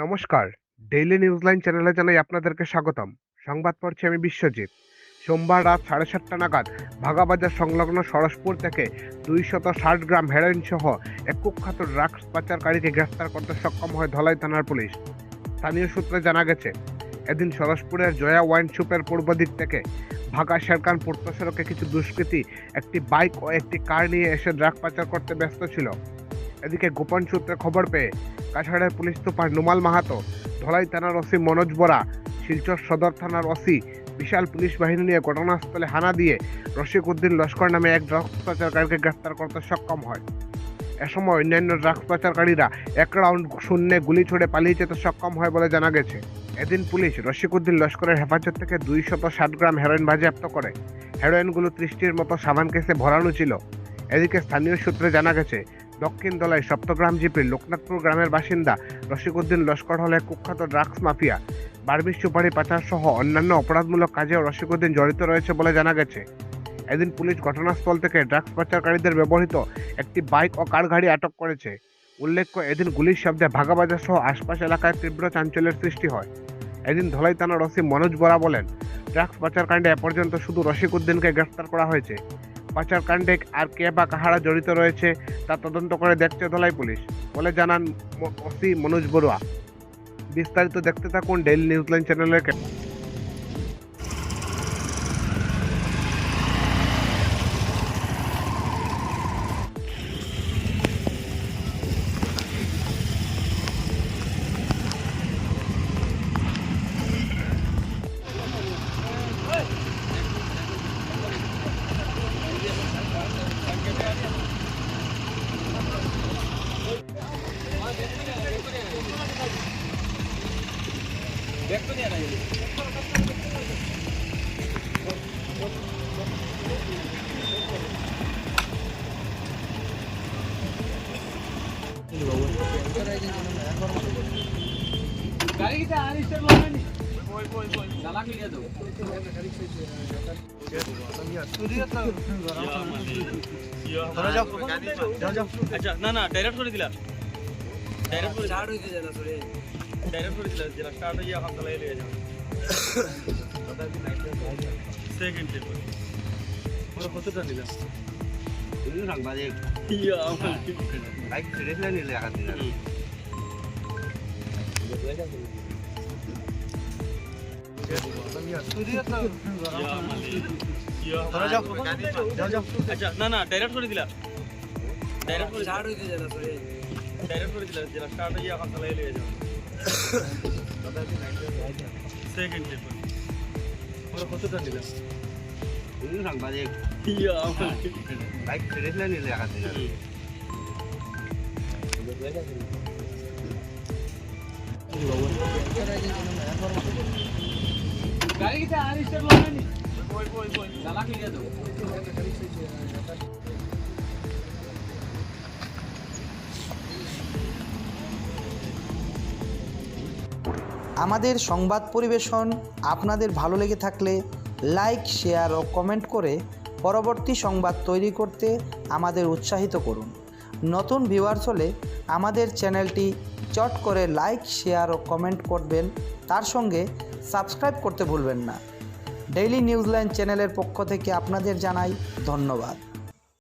নমস্কার। ডেইলি নিউজলাইন চ্যানেলে জানাই আপনাদেরকে স্বাগতম। সংবাদ পড়ছি আমি বিশ্বজিৎ। সোমবার রাত 7:30 নাগাদ ভাগাবাজার সংলগ্ন সরসপুর থেকে 260 গ্রাম হেরোইন সহ এক কুখ্যাত ড্রাগস পাচারকারীকে গ্রেফতার করতে সক্ষম হয় ধলাই থানার পুলিশ। স্থানীয় সূত্রে জানা গেছে, এদিন সরসপুরের জয়া ওয়াইন শপের পূর্ব দিক থেকে ভাগা শেরকান পূর্ত সড়কে কিছু দুষ্কৃতী একটি বাইক ও একটি কার নিয়ে এসে ড্রাগ পাচার করতে ব্যস্ত ছিল। এদিকে গোপন সূত্রে খবর পেয়ে কাছাড়ের পুলিশ সুপার নুমাল মাহাতো, ধলাই থানার ওসি মনোজ বরা, শিলচর সদর থানার ওসি বিশাল পুলিশ বাহিনী নিয়ে ঘটনাস্থলে হানা দিয়ে রশিকউদ্দিন লস্কর নামে এক ড্রাগস পাচারকারীকে গ্রেফতার করতে সক্ষম হয়। এ সময় অন্যান্য ড্রাগস পাচারকারীরা এক রাউন্ড শূন্যে গুলি ছুড়ে পালিয়ে যেতে সক্ষম হয় বলে জানা গেছে। এদিন পুলিশ রশিকউদ্দিন লস্করের হেফাজত থেকে 260 গ্রাম হেরোইন বাজেয়াপ্ত করে। হেরোইনগুলো 30টির মতো সাবান কেসে ভরানো ছিল। এদিকে স্থানীয় সূত্রে জানা গেছে, দক্ষিণ দলাই সপ্তগ্রাম জিপির লোকনাথপুর গ্রামের বাসিন্দা রশিকউদ্দিন লস্কর হলে কুখ্যাত ড্রাগস মাফিয়া। বার্মিজ সুপারি পাচার সহ অন্যান্য অপরাধমূলক কাজেও রশিকউদ্দিন জড়িত রয়েছে বলে জানা গেছে। এদিন পুলিশ ঘটনাস্থল থেকে ড্রাগস পাচারকারীদের ব্যবহৃত একটি বাইক ও কার গাড়ি আটক করেছে। উল্লেখ্য, এদিন গুলির শব্দে ভাগাবাজার সহ আশপাশ এলাকায় তীব্র চাঞ্চল্যের সৃষ্টি হয়। এদিন ধলাই থানার ওসি মনোজ বরা বলেন, ড্রাগস পাচারকাণ্ডে এ পর্যন্ত শুধু রশিকউদ্দিনকে গ্রেফতার করা হয়েছে। পাচারকাণ্ডে আর কে বা কাহারা জড়িত রয়েছে তা তদন্ত করে দেখছে ধলাই পুলিশ বলে জানান ওসি মনোজ বড়ুয়া। বিস্তারিত দেখতে থাকুন ডেইলি নিউজলাইন চ্যানেলের। আচ্ছা না না ডাইরেক্ট করে দিলা ডাইরেক্ট করে স্টার্ট হইতে যায় না সরে ডাইরেক্ট করে দিলা যেটা স্টার্ট হইয়া হাত চালাই লয়ে যাও সেকেন্ড টেপ ওরা কতটা নিলা তুমি সংবাদে ইয়া আমার লাইক ফ্রেশ না নিলে আগে দিলা আচ্ছা না না ডাইরেক্ট করে দিলা ডাইরেক্ট করে স্টার্ট হইতে যায় না সরে ডাইরেক্ট করে দিলা যেটা স্টার্ট হইয়া হাত চালাই লয়ে যাও সেকেন্ড টেপ ওরা কতটা নিলা তুমি সংবাদে ইয়া আমার লাইক ফ্রেশ না নিলে আগে দিলা গাড়িটা আর স্টার্ট লাগানি ওই চালাক লিয়ে দাও। আমাদের সংবাদ পরিবেশন আপনাদের ভালো লেগে থাকলে লাইক, শেয়ার ও কমেন্ট করে পরবর্তী সংবাদ তৈরি করতে আমাদের উৎসাহিত করুন। নতুন ভিউয়ার্স হলে আমাদের চ্যানেলটি চট করে লাইক, শেয়ার ও কমেন্ট করবেন। তার সঙ্গে সাবস্ক্রাইব করতে ভুলবেন না। ডেইলি নিউজলাইন চ্যানেলের পক্ষ থেকে আপনাদের জানাই ধন্যবাদ।